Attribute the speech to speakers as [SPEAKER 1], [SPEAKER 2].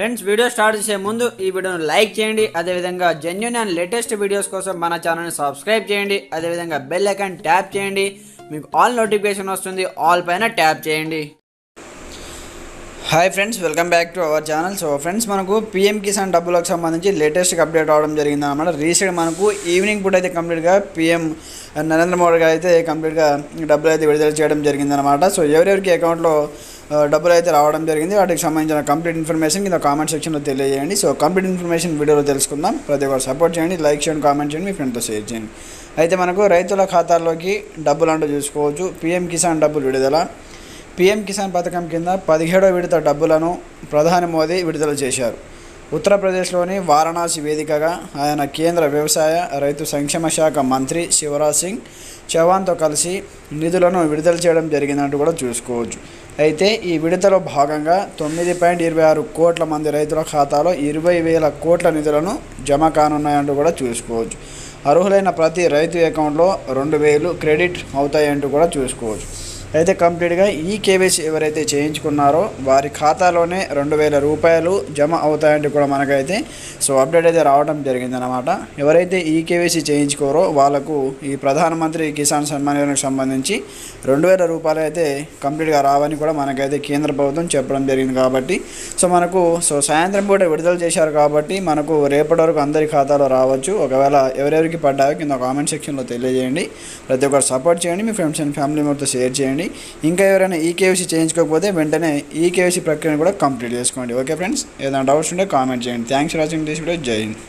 [SPEAKER 1] Friends video start చేసే ముందు ఈ వీడియోను లైక్ చేయండి. అదేవిధంగా జెన్యూన్ అండ్ లేటెస్ట్ వీడియోస్ కోసం మన ఛానల్ని సబ్స్క్రైబ్ చేయండి. అదేవిధంగా బెల్ ఐకాన్ ట్యాప్ చేయండి. మీకు ఆల్ నోటిఫికేషన్ వస్తుంది, ఆల్ పైన ట్యాప్ చేయండి. Hi friends, welcome back to our channel. So friends, మనకు పీఎం కిసాన్ డబ్బులకు సంబంధించి లేటెస్ట్గా అప్డేట్ అవడం జరిగింది అన్నమాట. రీసెంట్ మనకు ఈవినింగ్ పూట అయితే కంప్లీట్గా పీఎం నరేంద్ర మోడీ గారు అయితే కంప్లీట్గా డబ్బులు అయితే విడుదల చేయడం జరిగిందనమాట. సో ఎవరెవరికి అకౌంట్లో డబ్బులు అయితే రావడం జరిగింది, వాటికి సంబంధించిన కంప్లీట్ ఇన్ఫర్మేషన్ కింద కామెంట్ సెక్షన్లో తెలియజేయండి. సో కంప్లీట్ ఇన్ఫర్మేషన్ వీడియోలో తెలుసుకుందాం. ప్రతి ఒక్కరు సపోర్ట్ చేయండి, లైక్ చేయండి, కామెంట్ చేయండి, మీ ఫ్రెండ్తో షేర్ చేయండి. అయితే మనకు రైతుల ఖాతాల్లోకి డబ్బులు అంటూ చూసుకోవచ్చు. పీఎం కిసాన్ డబ్బులు విడుదల. పీఎం కిసాన్ పథకం కింద 17వ విడత డబ్బులను ప్రధాని మోదీ విడుదల చేశారు. ఉత్తరప్రదేశ్లోని వారణాసి వేదికగా ఆయన కేంద్ర వ్యవసాయ రైతు సంక్షేమ శాఖ మంత్రి శివరాజ్ సింగ్ చౌహాన్తో కలిసి నిధులను విడుదల చేయడం జరిగిందంటూ కూడా చూసుకోవచ్చు. అయితే ఈ విడుదలలో భాగంగా 9.26 కోట్ల మంది రైతుల ఖాతాలో 20,000 కోట్ల నిధులను జమ కానున్నాయంటూ కూడా చూసుకోవచ్చు. అర్హులైన ప్రతి రైతు అకౌంట్లో 2,000 క్రెడిట్ అవుతాయంటూ కూడా చూసుకోవచ్చు. అయితే కంప్లీట్గా ఈ కేవైసీ ఎవరైతే చేయించుకున్నారో వారి ఖాతాలోనే 2,000 రూపాయలు జమ అవుతాయంటూ కూడా మనకైతే అప్డేట్ అయితే రావడం జరిగిందనమాట. ఎవరైతే ఈ కేవైసీ చేయించుకోరో వాళ్ళకు ఈ ప్రధానమంత్రి కిసాన్ సన్మాన్ యోజనకు సంబంధించి 2,000 రూపాయలు అయితే కంప్లీట్గా రావని కూడా మనకైతే కేంద్ర ప్రభుత్వం చెప్పడం జరిగింది. కాబట్టి మనకు సాయంత్రం పూట విడుదల చేశారు కాబట్టి మనకు రేపటి వరకు అందరి ఖాతాలో రావచ్చు. ఒకవేళ ఎవరెవరికి పడ్డాయో కింద కామెంట్ సెక్షన్లో తెలియజేయండి. ప్రతి ఒక్కరు సపోర్ట్ చేయండి, మీ ఫ్రెండ్స్ అండ్ ఫ్యామిలీ మెంబర్తో షేర్ చేయండి. ఇంకా ఎవరైనా ఈ కేవైసీ చేయించుకోకపోతే వెంటనే ఈ కేవైసీ ప్రక్రియను కూడా కంప్లీట్ చేసుకోండి. ఓకే ఫ్రెండ్స్, ఏదైనా డౌట్స్ ఉంటే కామెంట్ చేయండి. Thanks for watching this video. జై హింద్.